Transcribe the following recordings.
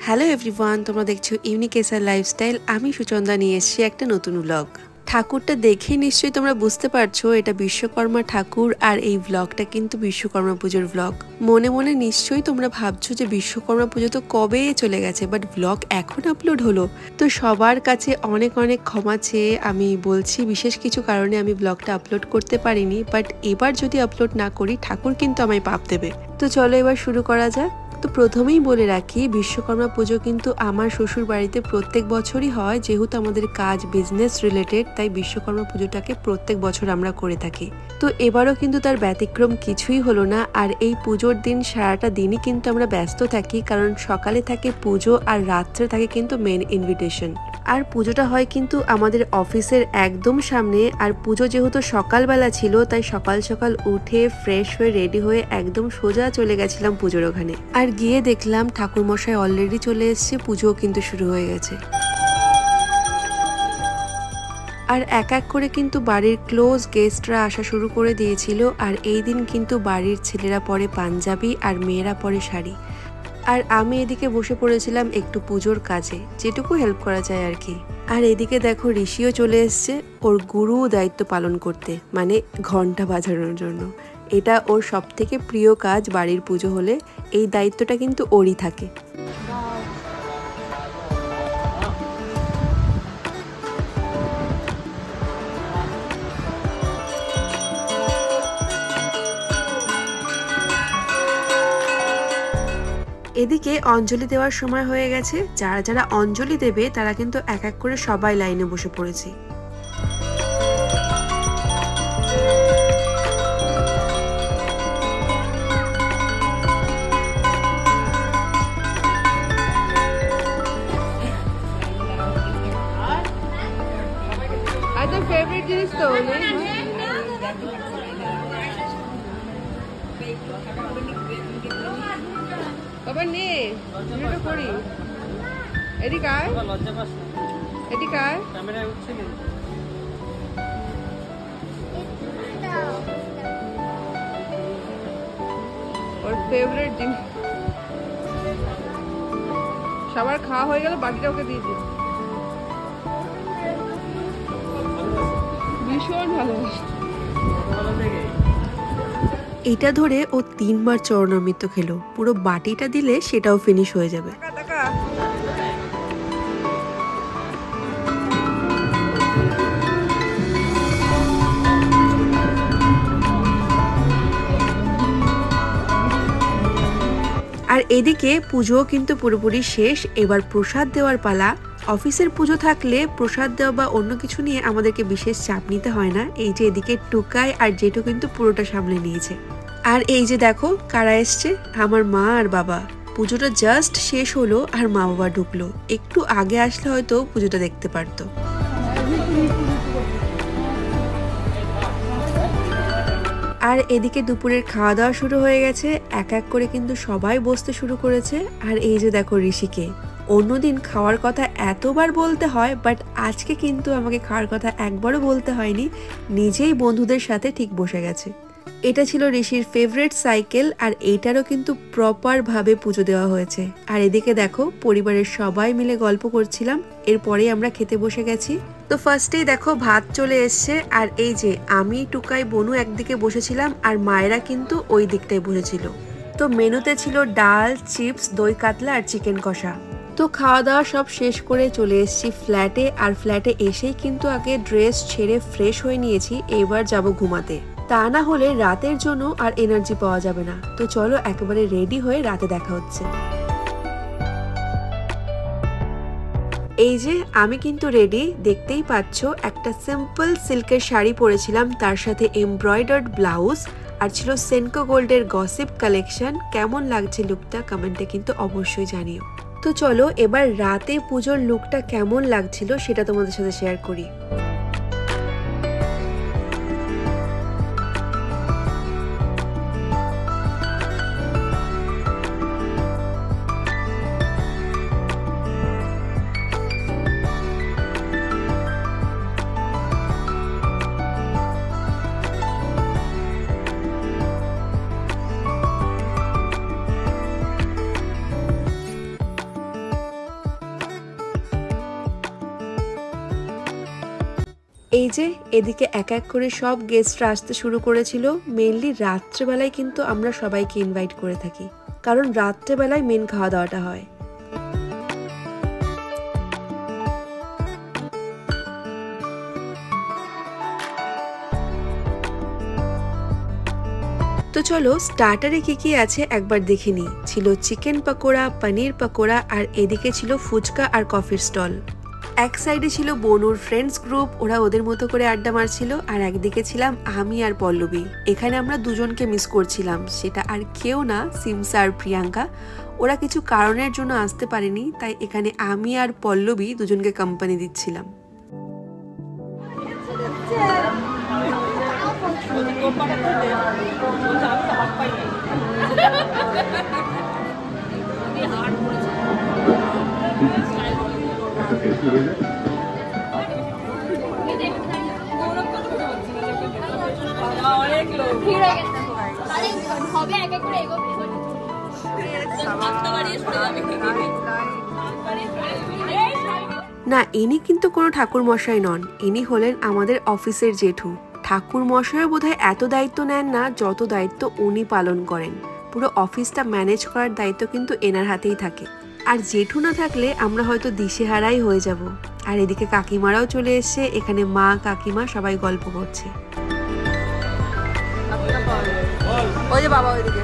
Hello everyone, তোমরা দেখছো unique SR lifestyle. আমি সুচন্দা নিয়ে এসেছি একটা নতুন ব্লগ। ঠাকুরটা দেখে নিশ্চয়ই তোমরা বুঝতে পারছো এটা বিশ্বকর্মা ঠাকুর, আর এই ব্লগটা কিন্তু বিশ্বকর্মা পুজোর ব্লগ। মনে মনে নিশ্চয়ই তোমরা ভাবছো যে বিশ্বকর্মা পুজো তো কবে চলে গেছে, বাট ব্লগ এখন আপলোড হলো। তো সবার কাছে অনেক অনেক ক্ষমা চেয়ে আমি বলছি, বিশেষ কিছু কারণে আমি ব্লগটা আপলোড করতে পারিনি, বাট এবার যদি আপলোড না করি ঠাকুর কিন্তু আমায় পাপ দেবে। তো চলো এবার শুরু করা যাক। তো প্রথমেই বলে রাখি, বিশ্বকর্মা পুজো কিন্তু আমার শ্বশুর বাড়িতে প্রত্যেক বছরই হয়। যেহেতু আমাদের কাজ বিজনেস রিলেটেড, তাই বিশ্বকর্মা পুজোটাকে প্রত্যেক বছর আমরা করে থাকি। তো এবারও কিন্তু তার ব্যতিক্রম কিছুই হলো না। আর এই পুজোর দিন সারাটা দিনই কিন্তু আমরা ব্যস্ত থাকি, কারণ সকালে থাকে পুজো আর রাত্রে থাকে কিন্তু মেন ইনভিটেশন। আর পুজোটা হয় কিন্তু আমাদের অফিসের একদম সামনে। আর পুজো যেহেতু সকালবেলা ছিল, তাই সকাল সকাল উঠে ফ্রেশ হয়ে রেডি হয়ে একদম সোজা চলে গেছিলাম পুজোর ওখানে। আর গিয়ে দেখলাম ঠাকুরমশাই অলরেডি চলে এসছে, পুজোও কিন্তু শুরু হয়ে গেছে। আর এক এক করে কিন্তু বাড়ির ক্লোজ গেস্টরা আসা শুরু করে দিয়েছিল। আর এই দিন কিন্তু বাড়ির ছেলেরা পরে পাঞ্জাবি আর মেয়েরা পরে শাড়ি। আর আমি এদিকে বসে পড়েছিলাম একটু পুজোর কাজে, যেটুকু হেল্প করা যায় আর কি। আর এদিকে দেখো ঋষিও চলে এসছে ওর গুরু দায়িত্ব পালন করতে, মানে ঘন্টা বাজানোর জন্য। এটা ওর সব থেকে প্রিয় কাজ। বাড়ির পুজো হলে এই দায়িত্বটা কিন্তু ওরই থাকে। এদিকে অঞ্জলি দেওয়ার সময় হয়ে গেছে। যারা যারা অঞ্জলি দেবে তারা কিন্তু এক এক করে সবাই লাইনে বসে পড়েছে। ফেভারিট জিনিস তো বাবা নে ভিডিওটা করি। এদিকে আয়, এদিকে আয়। ওর ফেভারিট জিনিস সবার খাওয়া হয়ে গেল, বাকিটা ওকে দিয়ে দিই। ভীষণ ভালোবাসি। এটা ধরে ও 3 বার চরণামৃত খেলো। পুরো বাটিটা দিলে সেটাও ফিনিশ হয়ে যাবে। আর এদিকে পুজো কিন্তু পুরোপুরি শেষ। এবার প্রসাদ দেওয়ার পালা। অফিসের পুজো থাকলে প্রসাদ দেওয়া বা অন্য কিছু নিয়ে আমাদেরকে বিশেষ চাপ নিতে হয় না। এই যে এদিকে টুকাই আর জেঠু কিন্তু পুরোটা সামলে নিয়েছে। আর এই যে দেখো কারা এসছে, আমার মা আর বাবা। পুজোটা জাস্ট শেষ হলো আর মা বাবা ঢুকলো। একটু আগে আসলে হয়তো পুজোটা দেখতে পারতো। আর এদিকে দুপুরের খাওয়া দাওয়া শুরু হয়ে গেছে। এক এক করে কিন্তু সবাই বসতে শুরু করেছে। আর এই যে দেখো ঋষিকে। অন্যদিন খাওয়ার কথা এতবার বলতে হয়, বাট আজকে কিন্তু আমাকে খাওয়ার কথা একবারও বলতে হয়নি, নিজেই বন্ধুদের সাথে ঠিক বসে গেছে। এটা ছিল ঋষির ফেভারিট সাইকেল, আর এইটারও কিন্তু প্রপার ভাবে পুজো দেওয়া হয়েছে। আর এদিকে দেখো পরিবারের সবাই মিলে গল্প করছিলাম। এরপরেই আমরা খেতে বসে গেছি। তো ফার্স্টেই দেখো ভাত চলে এসছে। আর এই যে আমি টুকাই বনু একদিকে বসেছিলাম, আর মায়েরা কিন্তু ওই দিকটায় বসেছিল। তো মেনুতে ছিল ডাল, চিপস, দই কাতলা আর চিকেন কষা। তো খাওয়া দাওয়া সব শেষ করে চলে এসেছি ফ্ল্যাটে। আর ফ্ল্যাটে এসেই কিন্তু আগে ড্রেস ছেড়ে ফ্রেশ হয়ে নিয়েছি। এবার যাব ঘুমাতে, তা না হলে রাতের জন্য আর এনার্জি পাওয়া যাবে না। তো চলো একেবারে রেডি হয়ে রাতে দেখা হচ্ছে। এই যে আমি কিন্তু রেডি, দেখতেই পাচ্ছ। একটা সিম্পল সিল্কের শাড়ি পরেছিলাম, তার সাথে এমব্রয়ডার্ড ব্লাউজ, আর ছিল সেনকো গোল্ডের গসিপ কালেকশন। কেমন লাগছে লুকটা কমেন্টে কিন্তু অবশ্যই জানিও। তো চলো এবার রাতে পুজোর লুকটা কেমন লাগছিল সেটা তোমাদের সাথে শেয়ার করি। এই যে এদিকে এক এক করে সব গেস্টরা আসতে শুরু করেছিল। মেইনলি রাত্রেবেলায় কিন্তু আমরা সবাইকে ইনভাইট করে থাকি, কারণ রাত্রেবেলায় মেন খাওয়া দাওয়াটা হয়। তো চলো স্টার্টারে কি আছে একবার দেখে নিই। ছিল চিকেন পকোড়া, পনির পকোড়া, আর এদিকে ছিল ফুচকা আর কফির স্টল। এক সাইডে ছিল বনুর ফ্রেন্ডস গ্রুপ, ওরা ওদের মতো করে আড্ডা মারছিল, আর একদিকে ছিলাম আমি আর পল্লবী। এখানে আমরা দুজনকে মিস করছিলাম, সেটা আর কেউ না, সিমসা আর প্রিয়াঙ্কা। ওরা কিছু কারণের জন্য আসতে পারেনি, তাই এখানে আমি আর পল্লবী দুজনকে কোম্পানি দিচ্ছিলাম। না, ইনি কিন্তু কোনো ঠাকুর মশাই নন, ইনি হলেন আমাদের অফিসের জেঠু। ঠাকুর মশাইও বোধহয় এত দায়িত্ব নেন না যত দায়িত্ব উনি পালন করেন। পুরো অফিসটা ম্যানেজ করার দায়িত্ব কিন্তু এনার হাতেই থাকে। আর জেঠু না থাকলে আমরা হয়তো দিশেহারাই হয়ে যাব। আর এদিকে কাকিমারাও চলে এসছে, এখানে মা কাকিমা সবাই গল্প করছে। ওই যে বাবা ওইদিকে,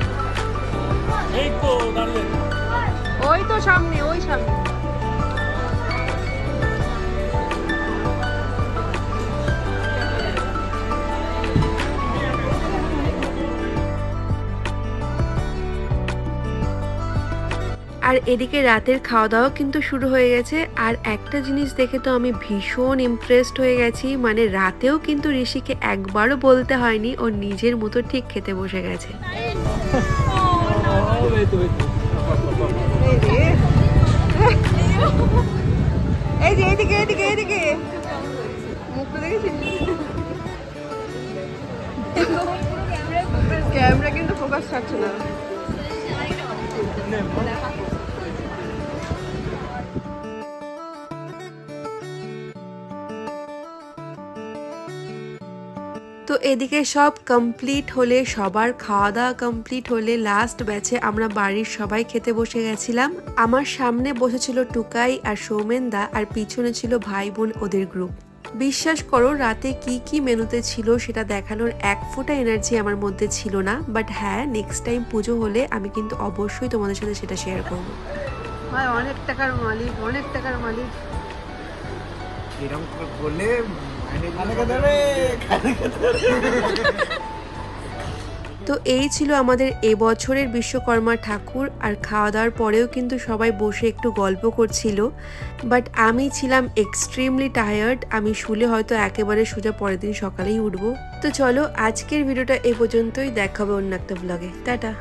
ওই তো সামনে, ওই সামনে। আর এদিকে রাতের খাওয়া দাওয়া কিন্তু শুরু হয়ে গেছে। আর একটা জিনিস দেখে তো আমি ভীষণ ইমপ্রেসড হয়ে গেছি, মানে রাতেও কিন্তু ঋষিকে একবারও বলতে হয়নি, ও নিজের মতো ঠিক খেতে বসে গেছে। ক্যামেরা কিন্তু ফোকাস ছাড়ছে না। তো এদিকে সব কমপ্লিট হলে, সবার খাওয়া দাওয়া কমপ্লিট হলে লাস্ট ব্যাচে আমরা বাড়ির সবাই খেতে বসে গেছিলাম। আমার সামনে বসেছিল টুকাই আর সৌমেনদা, আর পিছনে ছিল ভাই বোন ওদের গ্রুপ। বিশ্বাস করো রাতে কি মেনুতে ছিল সেটা দেখানোর এক ফোঁটা এনার্জি আমার মধ্যে ছিল না, বাট হ্যাঁ নেক্সট টাইম পুজো হলে আমি কিন্তু অবশ্যই তোমাদের সাথে সেটা শেয়ার করবো। ভাই অনেক টাকার মালিক, অনেক টাকার মালিক এরকম বলে। তো এই ছিল আমাদের এবছরের বিশ্বকর্মা ঠাকুর। আর খাওয়া দাওয়ার পরেও কিন্তু সবাই বসে একটু গল্প করছিল, বাট আমি ছিলাম এক্সট্রিমলি টায়ার্ড। আমি শুলে হয়তো একেবারে সোজা পরের দিন সকালেই উঠবো। তো চলো আজকের ভিডিওটা এ পর্যন্তই, দেখা হবে অন্য একটা ব্লগে। টাটা।